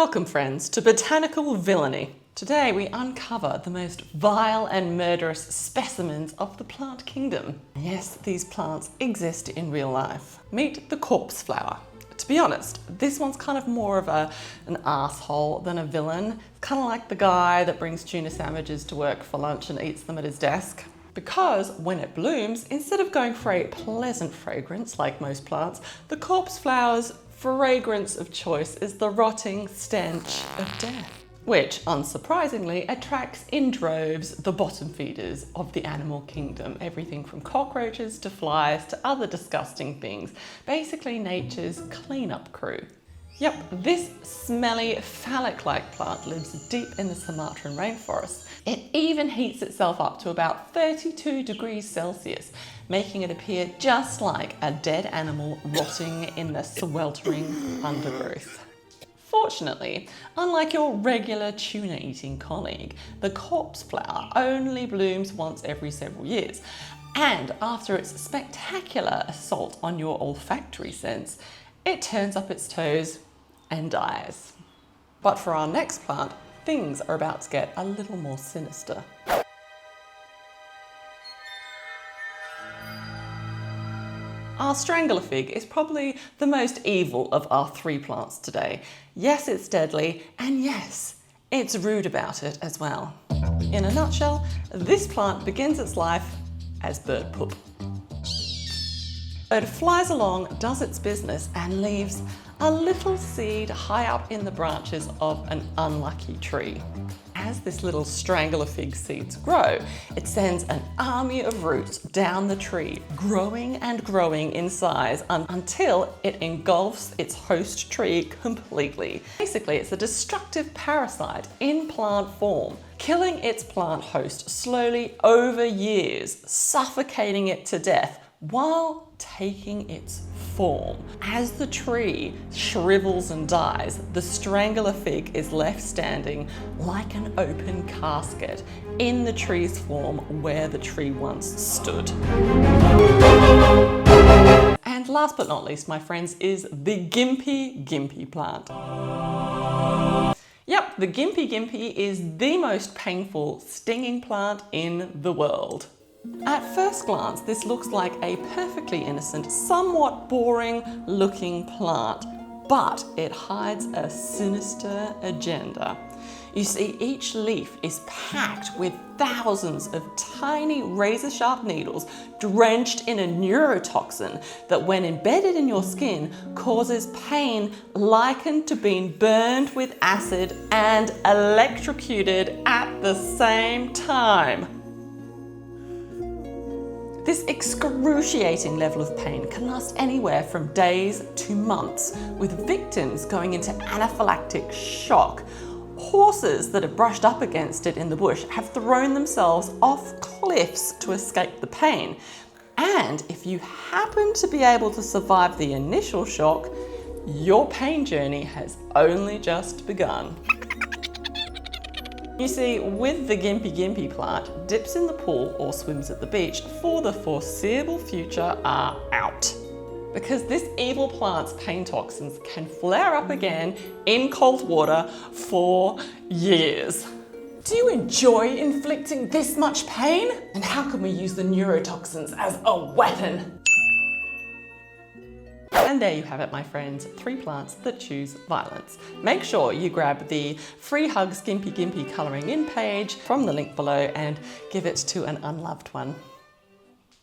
Welcome friends to Botanical Villainy. Today we uncover the most vile and murderous specimens of the plant kingdom. Yes, these plants exist in real life. Meet the corpse flower. To be honest, this one's kind of more of an asshole than a villain. It's kind of like the guy that brings tuna sandwiches to work for lunch and eats them at his desk. Because when it blooms, instead of going for a pleasant fragrance like most plants, the corpse flower's fragrance of choice is the rotting stench of death, which unsurprisingly attracts in droves the bottom feeders of the animal kingdom. Everything from cockroaches to flies to other disgusting things. Basically nature's cleanup crew. Yep, this smelly phallic-like plant lives deep in the Sumatran rainforest. It even heats itself up to about 32 degrees Celsius, making it appear just like a dead animal rotting in the sweltering undergrowth. Fortunately, unlike your regular tuna-eating colleague, the corpse flower only blooms once every several years. And after its spectacular assault on your olfactory sense, it turns up its toes and dies. But for our next plant, things are about to get a little more sinister. Our strangler fig is probably the most evil of our three plants today. Yes, it's deadly, and yes, it's rude about it as well. In a nutshell, this plant begins its life as bird poop. It flies along, does its business, and leaves a little seed high up in the branches of an unlucky tree. As this little strangler fig seeds grow, it sends an army of roots down the tree, growing and growing in size until it engulfs its host tree completely. Basically, it's a destructive parasite in plant form, killing its plant host slowly over years, suffocating it to death while taking its form. As the tree shrivels and dies, the strangler fig is left standing like an open casket in the tree's form where the tree once stood. And last but not least, my friends, is the Gympie Gympie plant. Yep, the Gympie Gympie is the most painful stinging plant in the world. At first glance, this looks like a perfectly innocent, somewhat boring looking plant, but it hides a sinister agenda. You see, each leaf is packed with thousands of tiny razor-sharp needles drenched in a neurotoxin that, when embedded in your skin, causes pain likened to being burned with acid and electrocuted at the same time. This excruciating level of pain can last anywhere from days to months, with victims going into anaphylactic shock. Horses that have brushed up against it in the bush have thrown themselves off cliffs to escape the pain. And if you happen to be able to survive the initial shock, your pain journey has only just begun. You see, with the Gympie Gympie plant, dips in the pool or swims at the beach for the foreseeable future are out. Because this evil plant's pain toxins can flare up again in cold water for years. Do you enjoy inflicting this much pain? And how can we use the neurotoxins as a weapon? And there you have it, my friends, 3 plants that choose violence. Make sure you grab the Free Hugs Gympie Gympie colouring in page from the link below and give it to an unloved one.